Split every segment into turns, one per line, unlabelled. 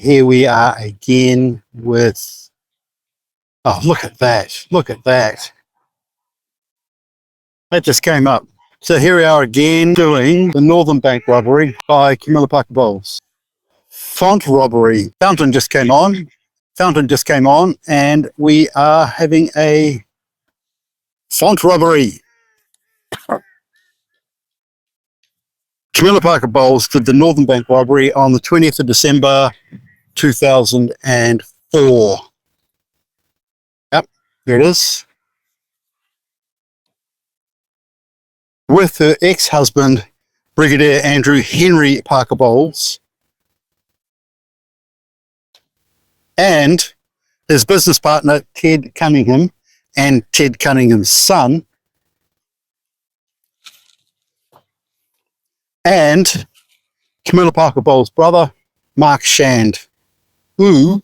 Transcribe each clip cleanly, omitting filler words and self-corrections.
here we are again with, oh, look at that. Look at that. That just came up. So here we are again doing the Northern Bank Robbery by Camilla Parker-Bowles. Font robbery. Fountain just came on. And we are having a font robbery. Camilla Parker-Bowles did the Northern Bank Robbery on the 20th of December 2004. Yep, here it is. With her ex-husband, Brigadier Andrew Henry Parker-Bowles, and his business partner, Ted Cunningham, and Ted Cunningham's son, and Camilla Parker-Bowles' brother, Mark Shand, who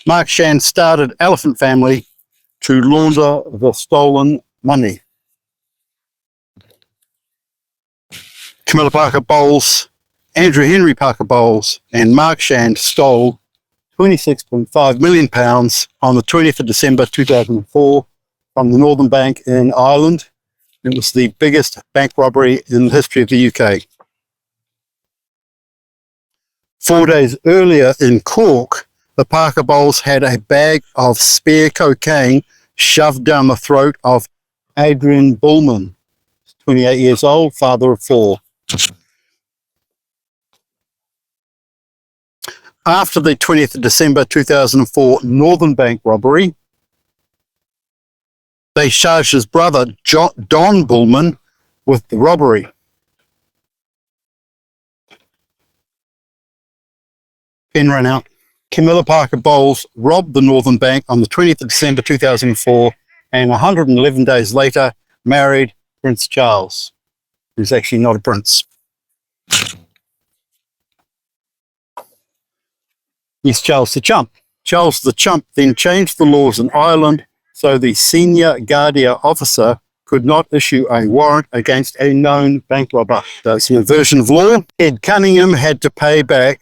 Mark Shand started Elephant Family to launder the stolen money. Camilla Parker-Bowles, Andrew Henry Parker-Bowles, and Mark Shand stole £26.5 million on the 20th of December 2004 from the Northern Bank in Ireland. It was the biggest bank robbery in the history of the UK. 4 days earlier in Cork, the Parker-Bowles had a bag of spare cocaine shoved down the throat of Adrian Bullman, 28 years old, father of 4. After the 20th of December 2004 Northern Bank robbery, they charged his brother, Don Bullman, with the robbery. Pen ran out. Camilla Parker-Bowles robbed the Northern Bank on the 20th of December 2004 and 111 days later married Prince Charles, who's actually not a prince. He's Charles the Chump. Charles the Chump then changed the laws in Ireland so the senior Gardai officer could not issue a warrant against a known bank robber. That's an inversion of law. Ed Cunningham had to pay back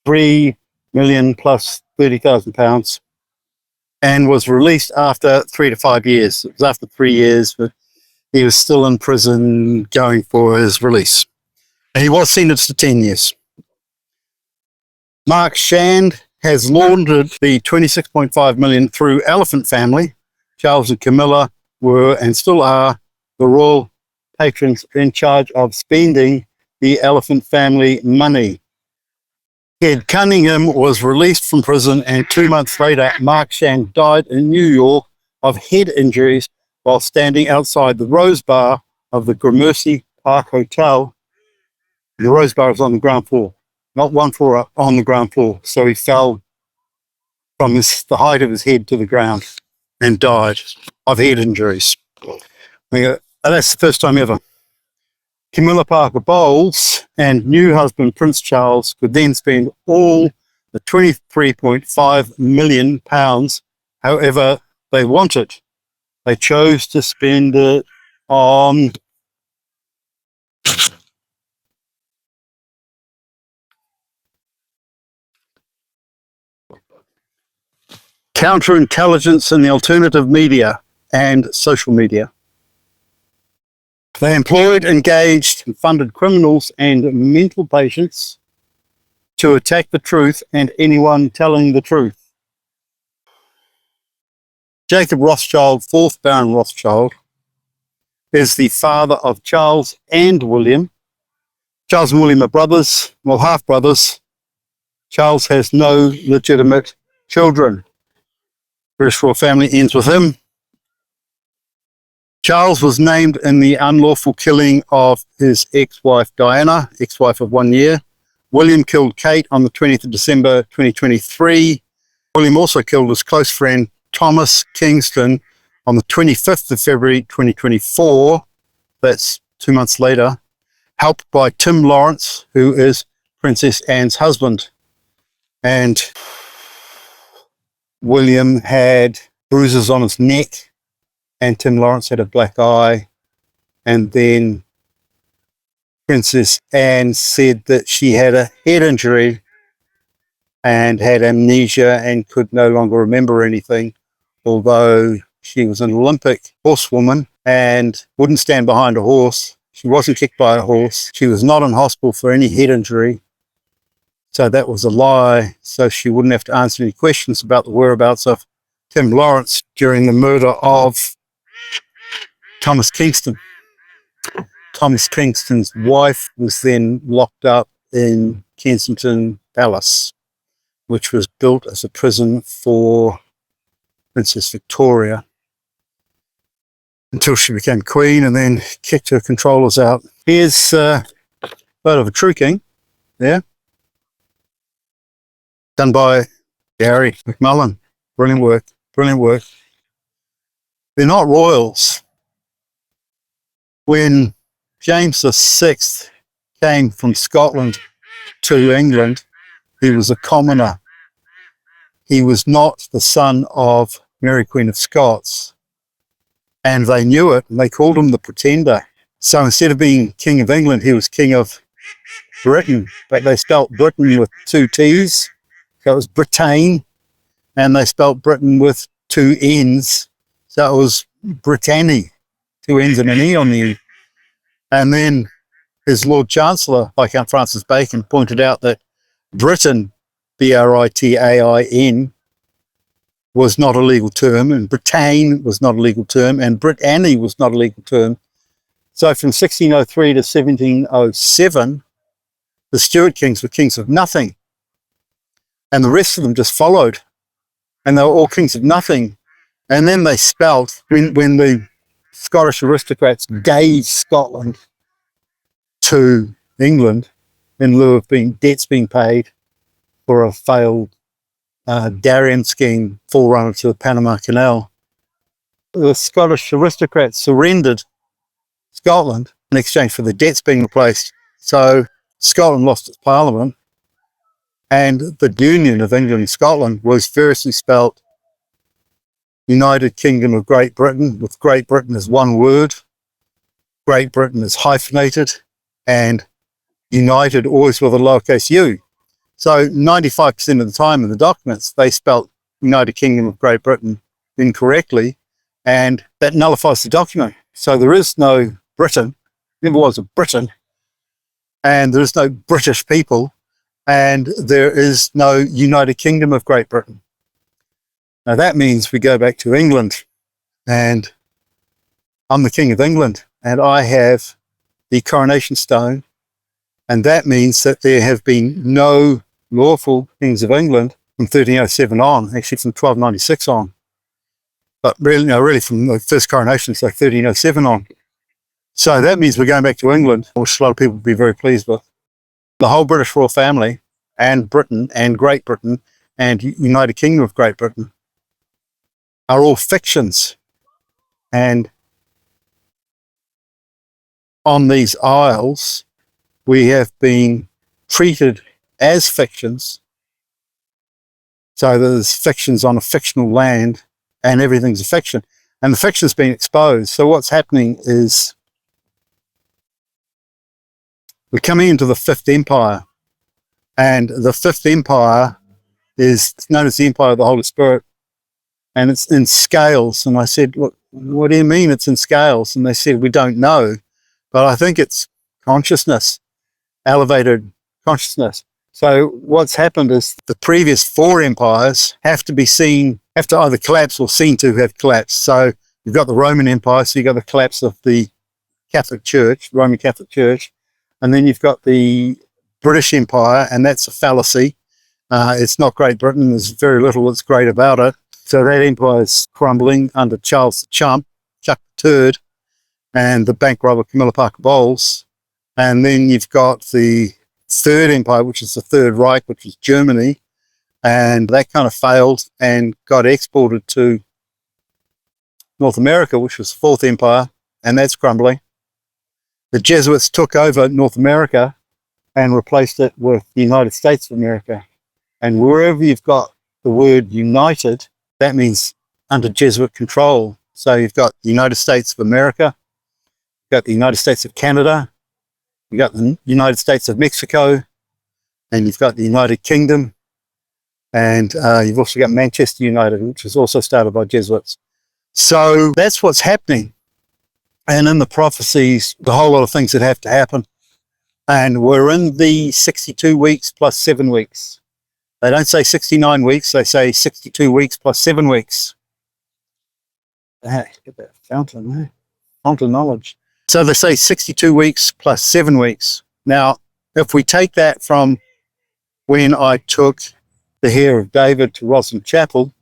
£3 million plus £30,000 and was released after 3 to 5 years. It was after 3 years, but he was still in prison going for his release. He was sentenced to 10 years. Mark Shand has laundered the $26.5 million through Elephant Family. Charles and Camilla were and still are the royal patrons in charge of spending the Elephant Family money. Ted Cunningham was released from prison, and 2 months later, Mark Shand died in New York of head injuries while standing outside the Rose Bar of the Gramercy Park Hotel. The Rose Bar is on the ground floor. Not one floor up, on the ground floor. So he fell from the height of his head to the ground and died of head injuries. That's the first time ever. Camilla Parker-Bowles and new husband Prince Charles could then spend all the £23.5 million however they wanted. They chose to spend it on counterintelligence in the alternative media and social media. They employed, engaged, and funded criminals and mental patients to attack the truth and anyone telling the truth. Jacob Rothschild, 4th Baron Rothschild, is the father of Charles and William. Charles and William are brothers, well, half-brothers. Charles has no legitimate children. British royal family ends with him. Charles was named in the unlawful killing of his ex-wife Diana, ex-wife of 1 year. William killed Kate on the 20th of December 2023. William also killed his close friend Thomas Kingston on the 25th of February 2024. That's 2 months later, helped by Tim Lawrence, who is Princess Anne's husband. And William had bruises on his neck, and Tim Lawrence had a black eye. And then Princess Anne said that she had a head injury and had amnesia and could no longer remember anything, although she was an Olympic horsewoman and wouldn't stand behind a horse. She wasn't kicked by a horse. She was not in hospital for any head injury. So that was a lie, so she wouldn't have to answer any questions about the whereabouts of Tim Lawrence during the murder of Thomas Kingston. Thomas Kingston's wife was then locked up in Kensington Palace, which was built as a prison for Princess Victoria until she became queen and then kicked her controllers out. Here's a photo of a True King there, done by Gary McMullen. Brilliant work, brilliant work. They're not royals. When James VI came from Scotland to England, he was a commoner. He was not the son of Mary Queen of Scots. And they knew it, and they called him the Pretender. So instead of being King of England, he was King of Britain. But they spelt Britain with two T's. So it was Britain, and they spelt Britain with two N's. So it was Britanny, two N's and an E on the E. And then his Lord Chancellor, Viscount Francis Bacon, pointed out that Britain, Britain, was not a legal term, and Britain was not a legal term, and Britanny was not a legal term. So from 1603 to 1707, the Stuart kings were kings of nothing, and the rest of them just followed, and they were all kings of nothing. And then they spelt, when the Scottish aristocrats gave Scotland to England in lieu of debts being paid for a failed Darien scheme, forerunner to the Panama Canal, the Scottish aristocrats surrendered Scotland in exchange for the debts being replaced. So Scotland lost its parliament, and the union of England and Scotland was variously spelt United Kingdom of Great Britain, with Great Britain as one word. Great Britain is hyphenated, and United always with a lowercase u. So 95% of the time in the documents, they spelt United Kingdom of Great Britain incorrectly, and that nullifies the document. So there is no Britain, never was a Britain, and there is no British people, and there is no United Kingdom of Great Britain. Now that means we go back to England, and I'm the King of England, and I have the coronation stone, and that means that there have been no lawful kings of England from 1307 on, actually from 1296 on, but really from the first coronation, so 1307 on. So that means we're going back to England, which a lot of people would be very pleased with. The whole British royal family, and Britain, and Great Britain, and United Kingdom of Great Britain are all fictions. And on these isles, we have been treated as fictions. So there's fictions on a fictional land, and everything's a fiction. And the fiction's been exposed. So what's happening is we're coming into the Fifth Empire. And the Fifth Empire is known as the Empire of the Holy Spirit. And it's in scales. And I said, what do you mean it's in scales? And they said, we don't know. But I think it's consciousness, elevated consciousness. So what's happened is the previous four empires have to either collapse or seen to have collapsed. So you've got the Roman Empire, so you've got the collapse of the Catholic Church, Roman Catholic Church. And then you've got the British Empire, and that's a fallacy. It's not Great Britain. There's very little that's great about it. So that empire is crumbling under Charles the Chump, Chuck the Turd, and the bank robber Camilla Parker-Bowles. And then you've got the Third Empire, which is the Third Reich, which is Germany. And that kind of failed and got exported to North America, which was the Fourth Empire, and that's crumbling. The Jesuits took over North America and replaced it with the United States of America. And wherever you've got the word united, that means under Jesuit control. So you've got the United States of America, you've got the United States of Canada, You've got the United States of Mexico, and you've got the United Kingdom, and you've also got Manchester United, which was also started by Jesuits. So that's what's happening. And in the prophecies, the whole lot of things that have to happen. And we're in the 62 weeks plus 7 weeks. They don't say 69 weeks, they say 62 weeks plus 7 weeks. Get that fountain there. Fountain knowledge. So they say 62 weeks plus 7 weeks. Now, if we take that from when I took the hair of David to Roslyn Chapel,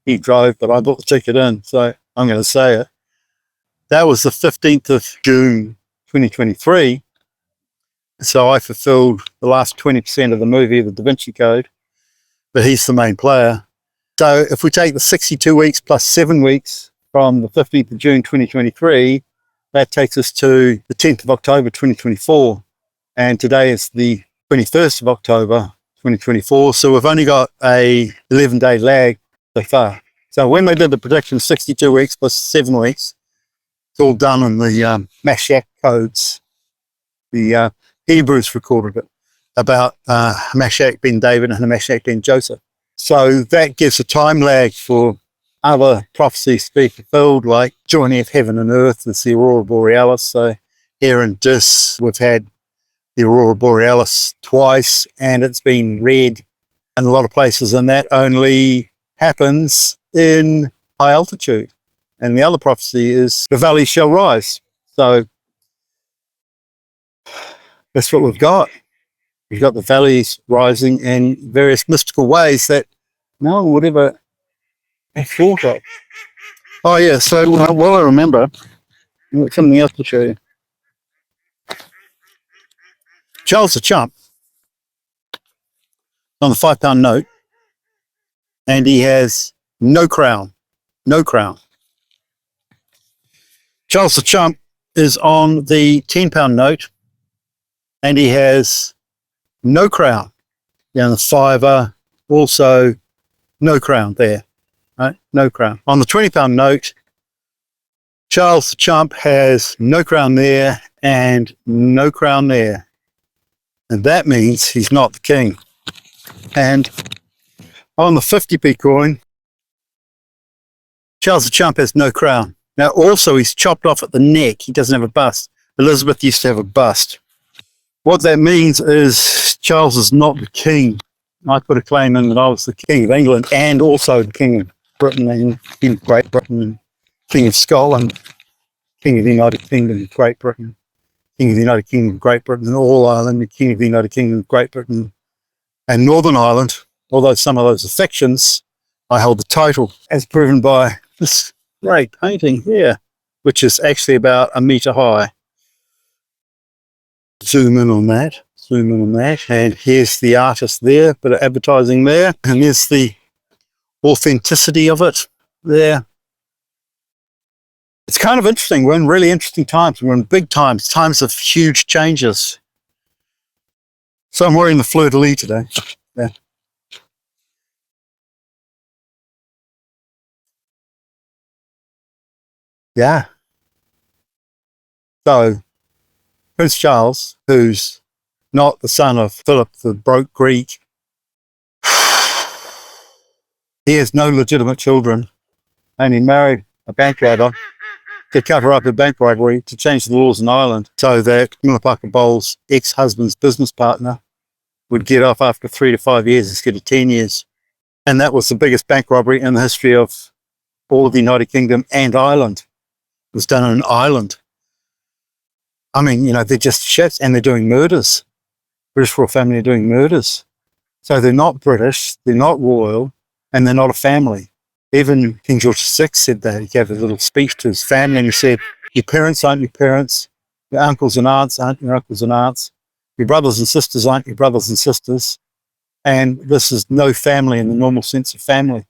he drove, but I bought the ticket in, so I'm going to say it. That was the 15th of June, 2023. So I fulfilled the last 20% of the movie, The Da Vinci Code, but he's the main player. So if we take the 62 weeks plus 7 weeks from the 15th of June, 2023, that takes us to the 10th of October, 2024. And today is the 21st of October, 2024. So we've only got a 11-day lag so far. So when they did the prediction 62 weeks plus 7 weeks, it's all done in the Mashiach codes. The Hebrews recorded it about Mashiach ben David and Mashiach ben Joseph. So that gives a time lag for other prophecies to be fulfilled, like joining of heaven and earth is the Aurora Borealis. So here in Dis, we've had the Aurora Borealis twice, and it's been read in a lot of places, and that only happens in high altitude. And the other prophecy is the valley shall rise. So that's what we've got. We've got the valleys rising in various mystical ways that no one would ever have thought of. Oh yeah, so while I remember, I've got something else to show you. Charles the Chump on the £5 note, and he has no crown. No crown. Charles the Chump is on the £10 note, and he has no crown. Down the fiver, also no crown there. Right? No crown. On the £20 note, Charles the Chump has no crown there and no crown there. And that means he's not the king. And on the 50p coin, Charles the Chump has no crown. Now also he's chopped off at the neck. He doesn't have a bust. Elizabeth used to have a bust. What that means is Charles is not the king. I put a claim in that I was the king of England and also the king of Britain and king of Great Britain and king of Scotland, king of the United Kingdom of Great Britain, king of the United Kingdom of Great Britain and all Ireland, the king of the United Kingdom of Great Britain and Northern Ireland. Although some of those are fictions, I hold the title, as proven by this great painting here, which is actually about a metre high. Zoom in on that, and here's the artist there, bit of advertising there, and there's the authenticity of it there. It's kind of interesting. We're in really interesting times. We're in big times, times of huge changes. So I'm wearing the fleur-de-lis today. Yeah. Yeah. So Prince Charles, who's not the son of Philip the broke Greek, he has no legitimate children, and he married a bank robber to cover up a bank robbery to change the laws in Ireland so that Camilla Parker-Bowles' ex-husband's business partner would get off after 3 to 5 years instead of 10 years. And that was the biggest bank robbery in the history of all of the United Kingdom and Ireland. It was done in Ireland. I mean, you know, they're just shits, and they're doing murders. British royal family are doing murders. So they're not British, they're not royal, and they're not a family. Even King George VI said that. He gave a little speech to his family and he said, your parents aren't your parents, your uncles and aunts aren't your uncles and aunts, your brothers and sisters aren't your brothers and sisters, and this is no family in the normal sense of family.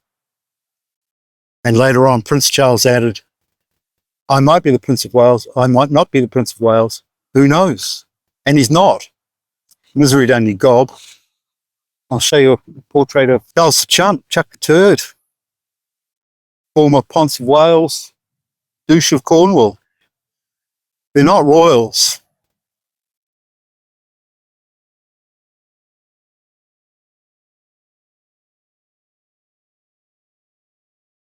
And later on, Prince Charles added, I might be the Prince of Wales, I might not be the Prince of Wales, who knows? And he's not. Misery don't need gob. I'll show you a portrait of Charles the Chump, Chuck the Turd, former Ponce of Wales, Douche of Cornwall. They're not royals.